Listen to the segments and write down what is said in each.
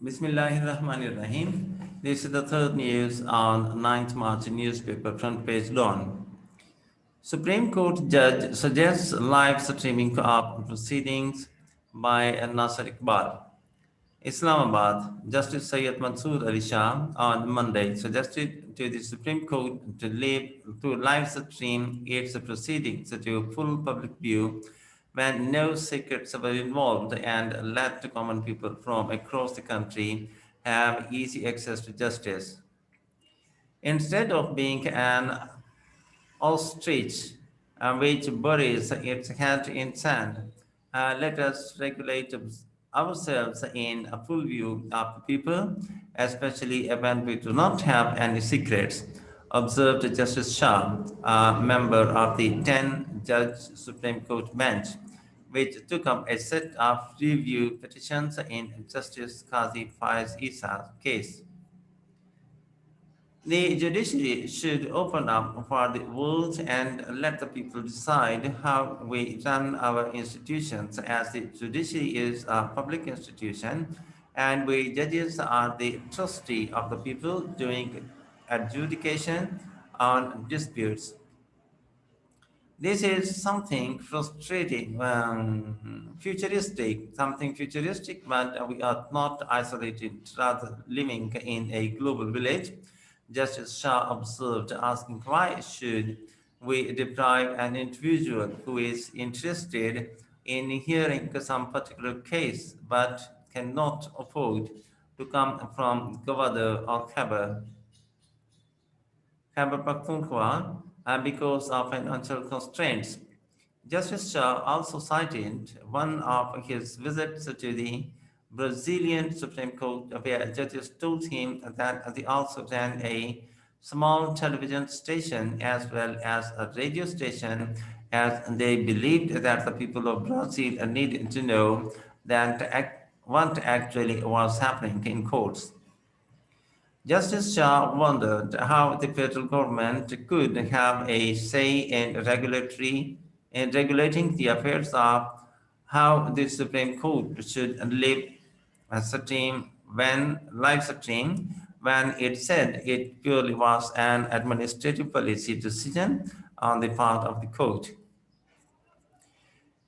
Bismillahirrahmanirrahim. This is the third news on 9th March newspaper front page dawn. Supreme Court judge suggests live streaming of proceedings by Nasser Iqbal. Islamabad, Justice Sayyid Mansoor Ali Shah on Monday suggested to the Supreme Court to live stream its proceedings to full public view when no secrets were involved and let common people from across the country have easy access to justice. Instead of being an ostrich which buries its head in sand, let us regulate ourselves in a full view of people, especially when we do not have any secrets, observed Justice Shah, a member of the 10-judge Supreme Court bench, which took up a set of review petitions in Justice Qazi Faiz Isa's case. The judiciary should open up for the world and let the people decide how we run our institutions, as the judiciary is a public institution and we judges are the trustee of the people doing adjudication on disputes. This is something futuristic, but we are not isolated, rather living in a global village. Justice Shah observed, asking why should we deprive an individual who is interested in hearing some particular case but cannot afford to come from Gwadar or Khyber Pakhtunkhwa because of financial constraints. Justice Shah also cited one of his visits to the Brazilian Supreme Court, where judges told him that they also ran a small television station as well as a radio station, as they believed that the people of Brazil needed to know what actually was happening in courts. Justice Shah wondered how the federal government could have a say in regulating the affairs of how the Supreme Court should live stream when it said it purely was an administrative policy decision on the part of the court.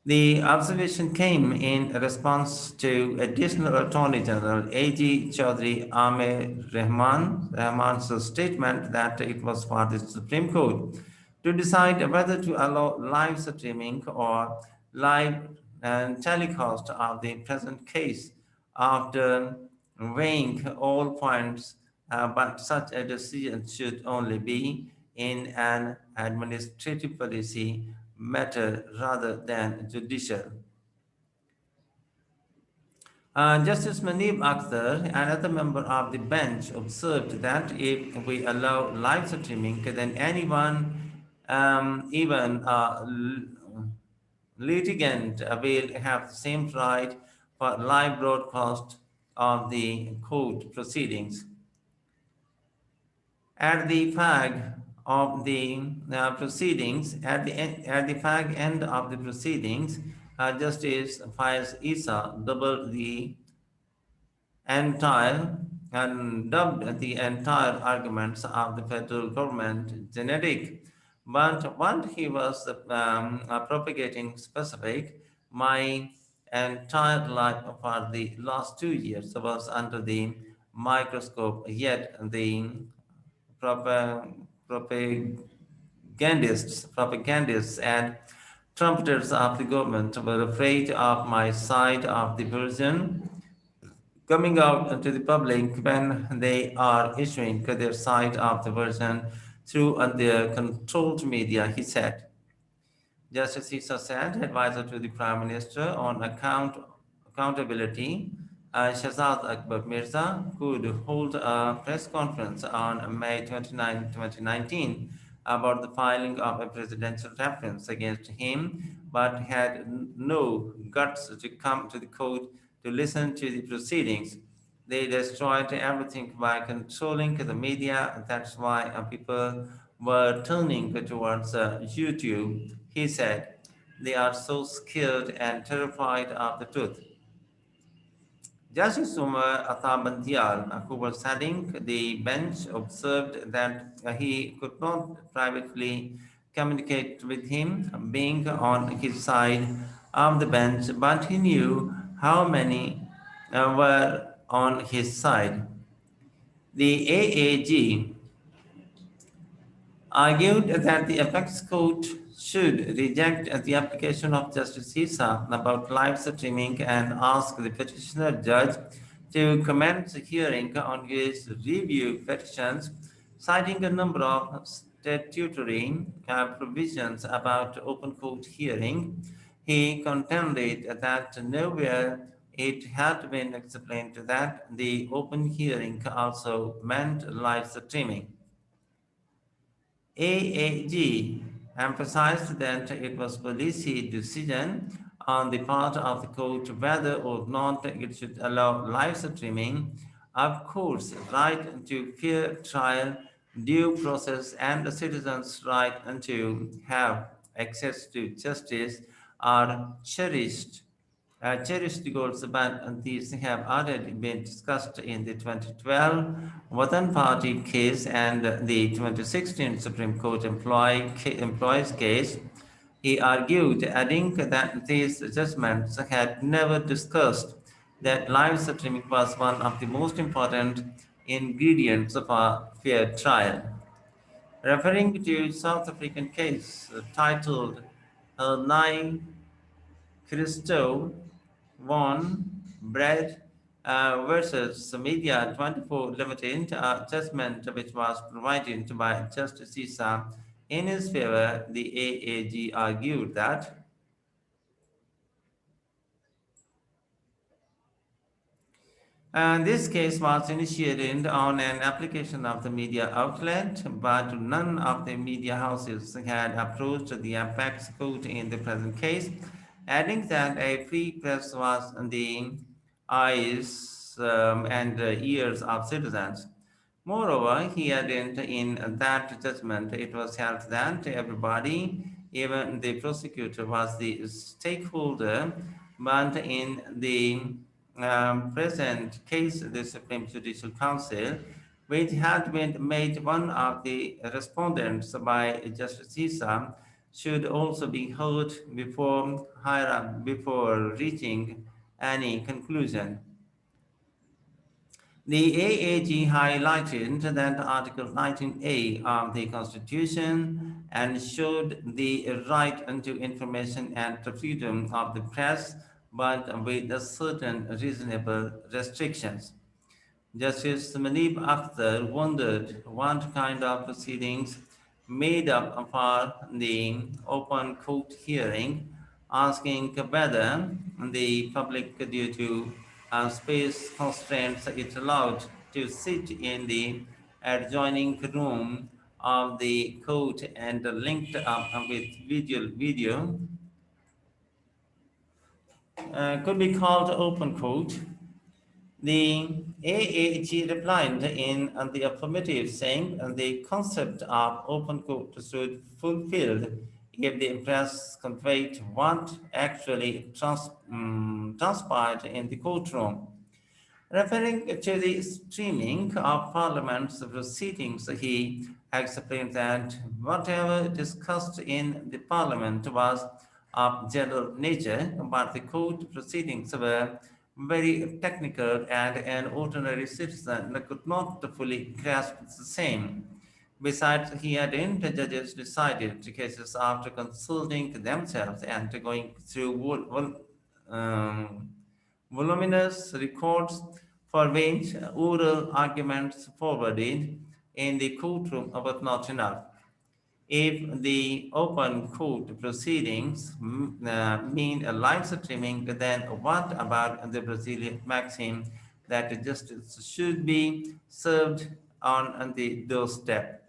The observation came in response to Additional Attorney General A.G. Chaudhry Amir Rahman's statement that it was for the Supreme Court to decide whether to allow live streaming or live telecast of the present case after weighing all points, but such a decision should only be in an administrative policy matter rather than judicial. Justice Manib Akhtar, another member of the bench, observed that if we allow live streaming, then anyone, even a litigant, will have the same right for live broadcast of the court proceedings. At the fag of the proceedings, at the fag end of the proceedings, Justice Faiz Isa entire dubbed the entire arguments of the federal government genetic. But what he was propagating specific, my entire life for the last 2 years was under the microscope, yet the propagandists and trumpeters of the government were afraid of my side of the version coming out to the public when they are issuing their side of the version through their controlled media, he said. Justice Issa said, advisor to the Prime Minister on accountability, Shahzad Akbar Mirza could hold a press conference on May 29, 2019 about the filing of a presidential reference against him, but had no guts to come to the court to listen to the proceedings. They destroyed everything by controlling the media. That's why people were turning towards YouTube, he said. They are so scared and terrified of the truth. Justice Umar Atabandiyal, who was heading the bench, observed that he could not privately communicate with him, being on his side of the bench, but he knew how many were on his side. The AAG argued that the apex court should reject the application of Justice Issa about live streaming and ask the petitioner judge to commence a hearing on his review petitions, citing a number of statutory provisions about open court hearing. He contended that nowhere it had been explained that the open hearing also meant live streaming. AAG emphasized that it was policy decision on the part of the court whether or not it should allow live streaming. Of course, right to fair trial, due process, and the citizens' right to have access to justice are cherished goals, but these have already been discussed in the 2012 Watan Party case and the 2016 Supreme Court employees case. He argued, adding that these judgments had never discussed that live streaming was one of the most important ingredients of a fair trial. Referring to South African case titled Nai Christo Von Bread versus Media 24 Limited, a judgment which was provided by Justice Issa in his favor. The AAG argued that this case was initiated on an application of the media outlet, but none of the media houses had approached the apex court in the present case, adding that a free press was the eyes and ears of citizens. Moreover, he added in that judgment it was held that everybody, even the prosecutor, was the stakeholder, but in the present case, the Supreme Judicial Council, which had been made one of the respondents by Justice Issa, should also be heard before reaching any conclusion. The AAG highlighted that Article 19A of the Constitution ensured the right to information and the freedom of the press, but with certain reasonable restrictions. Justice Manib Akhtar wondered what kind of proceedings made up for the open court hearing, asking whether the public, due to space constraints, is allowed to sit in the adjoining room of the court and linked up with video could be called open court. The AAG replied in the affirmative, saying the concept of open court should fulfilled if the press conveyed what actually transpired in the courtroom. Referring to the streaming of Parliament's proceedings, he explained that whatever discussed in the Parliament was of general nature, but the court proceedings were very technical and an ordinary citizen could not fully grasp the same. Besides, he had the judges decided the cases after consulting themselves and going through um, voluminous records for which oral arguments forwarded in the courtroom were not enough. If the open court proceedings mean a live streaming, then what about the Brazilian maxim that justice should be served on the doorstep?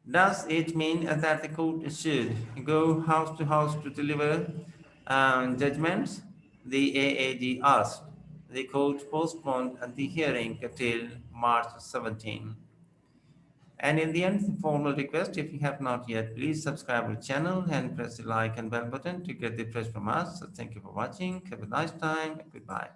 Does it mean that the court should go house to house to deliver judgments? The AAG asked. The court postponed the hearing till March 17. And in the end, the formal request, if you have not yet, please subscribe to the channel and press the like and bell button to get the press from us. So thank you for watching. Have a nice time. Goodbye.